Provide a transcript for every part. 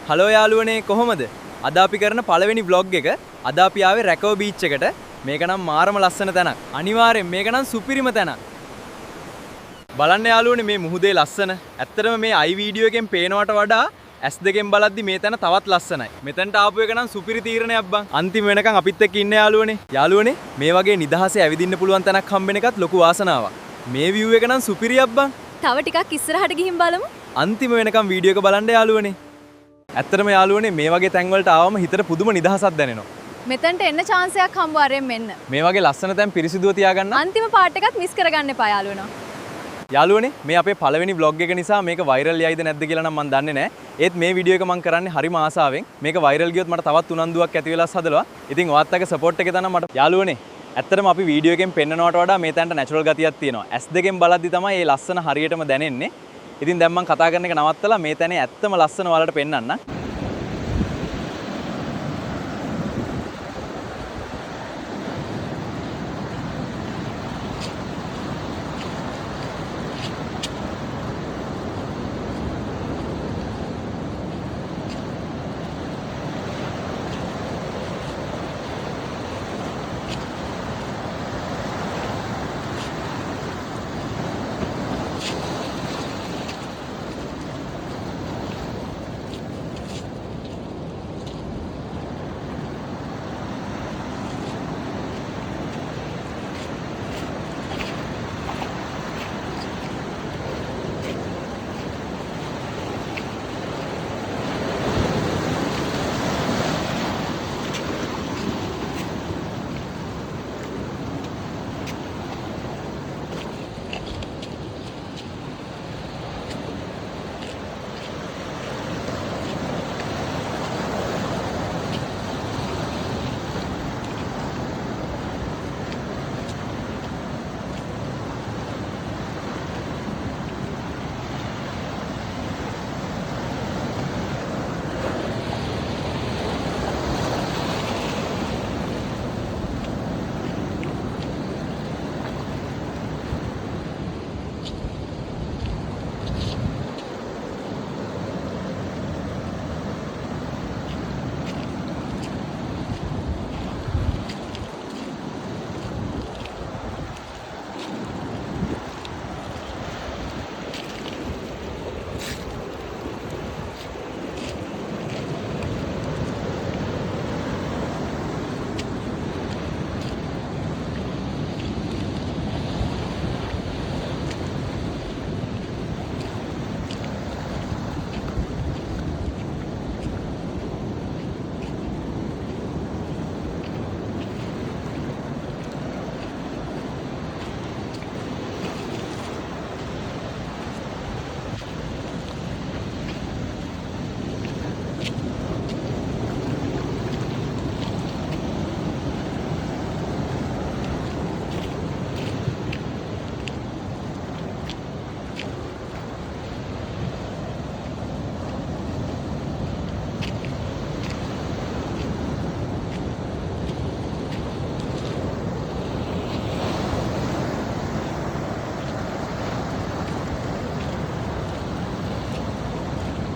Hello යාළුවනේ කොහොමද? අද අපි කරන පළවෙනි vlog එක. අද අපි ආවේ රැකව බීච් එකට. මේක නම් මාරම ලස්සන තැනක්. අනිවාර්යෙන් මේක නම් සුපිරිම තැනක්. බලන්න යාළුවනේ මේ මුහුදේ ලස්සන. ඇත්තටම මේ i video එකෙන් පේනවට වඩා S2 බලද්දි මේ තැන තවත් ලස්සනයි. මෙතනට ආපු එක නම් සුපිරි තීරණයක් බං. අන්තිම වෙනකන් අපිත් එක්ක ඉන්න යාළුවනේ. යාළුවනේ මේ වගේ නිදහසේ ඇවිදින්න පුළුවන් තැනක් හම්බෙන එකත් ලොකු වාසනාවක්. මේ view එක නම් සුපිරියක් බං. තව ටිකක් ඉස්සරහට ගිහින් බලමු. අන්තිම වෙනකම් වීඩියෝ එක බලන්න යාළුවනේ. ඇත්තටම යාළුවනේ මේ වගේ තැන් වලට ආවම හිතට පුදුම නිදහසක් දැනෙනවා. මෙතනට එන්න chance එකක් හම්බ වරෙන් මෙන්න. මේ වගේ ලස්සන තැන් පිරිසිදුව තියාගන්න. අන්තිම පාර්ට් එකත් මිස් කරගන්න එපා යාළුවනේ. යාළුවනේ මේ අපේ පළවෙනි vlog එක නිසා මේක viral යයිද නැද්ද කියලා නම් මම දන්නේ නැහැ. ඒත් මේ වීඩියෝ එක මම කරන්නේ හරිම ආසාවෙන්. මේක viral ගියොත් මට තවත් උනන්දුවක් ඇති වෙලාස් හදලා. ඉතින් ඔයාත් එක්ක support එක තමයි මට. යාළුවනේ ඇත්තටම අපි වීඩියෝ එකෙන් පෙන්නනවට වඩා මේ තැනට natural ගතියක් තියෙනවා. S2 බලද්දි තමයි මේ ලස්සන හරියටම දැනෙන්නේ. ඉතින් දැන් මම කතා කරන එක නවත්තලා මේ තැනේ ඇත්තම ලස්සන වලට පෙන්නන්න.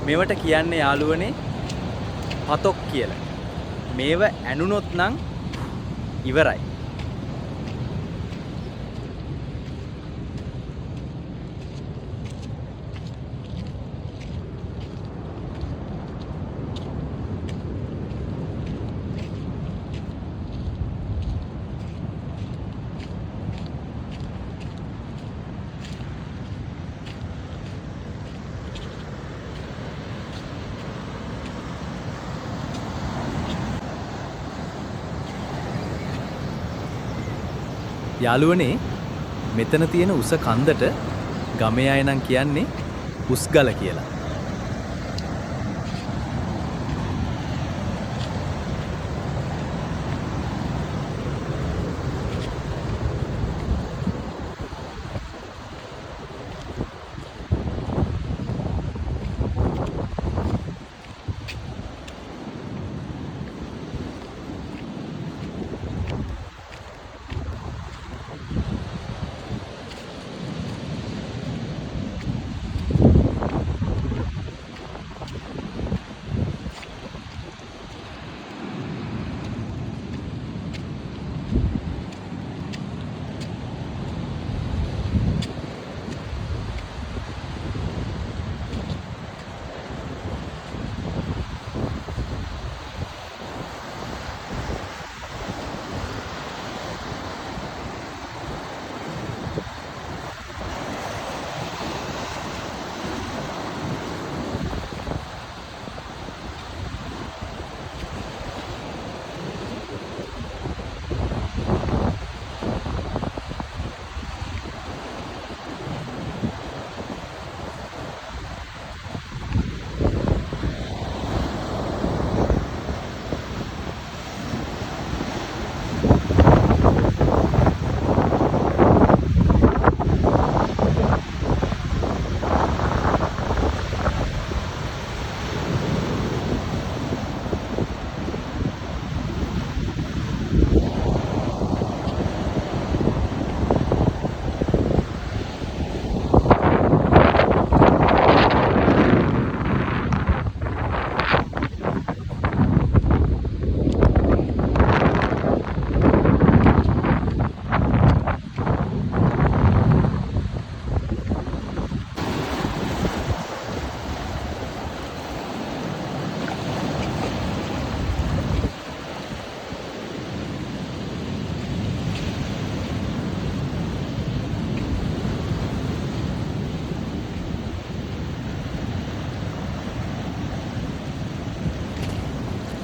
මේවට කියන්නේ යාළුවනේ පතොක් කියලා. මේව ඇනුනොත් නම් ඉවරයි. යාළුවනේ මෙතන තියෙන උස කන්දට ගමේ අය නම් කියන්නේ උස්ගල කියලා.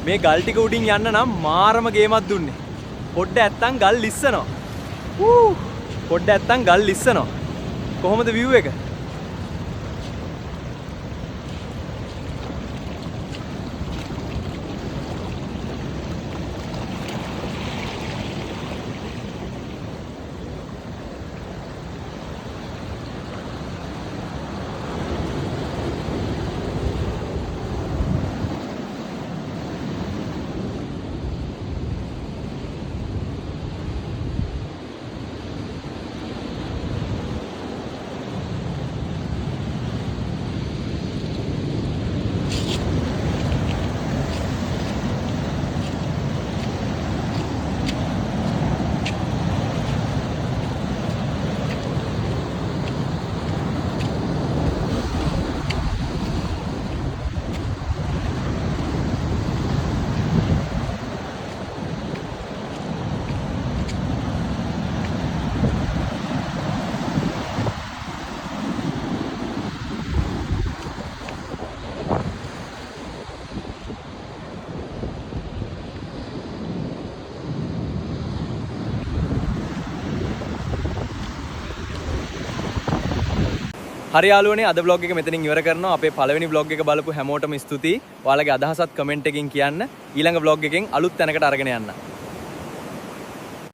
මේ ගල් ටික උඩින් යන්න නම් මාරම ගේමක් දුන්නේ. පොඩ්ඩ ඇත්තම් ගල් ලිස්සනවා. පොඩ්ඩ ඇත්තම් ගල් ලිස්සනවා. කොහොමද view එක? හරි යාළුවනේ අද vlog එක මෙතනින් ඉවර කරනවා. අපේ පළවෙනි vlog එක බලපු හැමෝටම ස්තුතියි. ඔයාලගේ අදහසත් කමෙන්ට් එකකින් කියන්න. ඊළඟ vlog එකෙන් අලුත් තැනකට අරගෙන යන්න.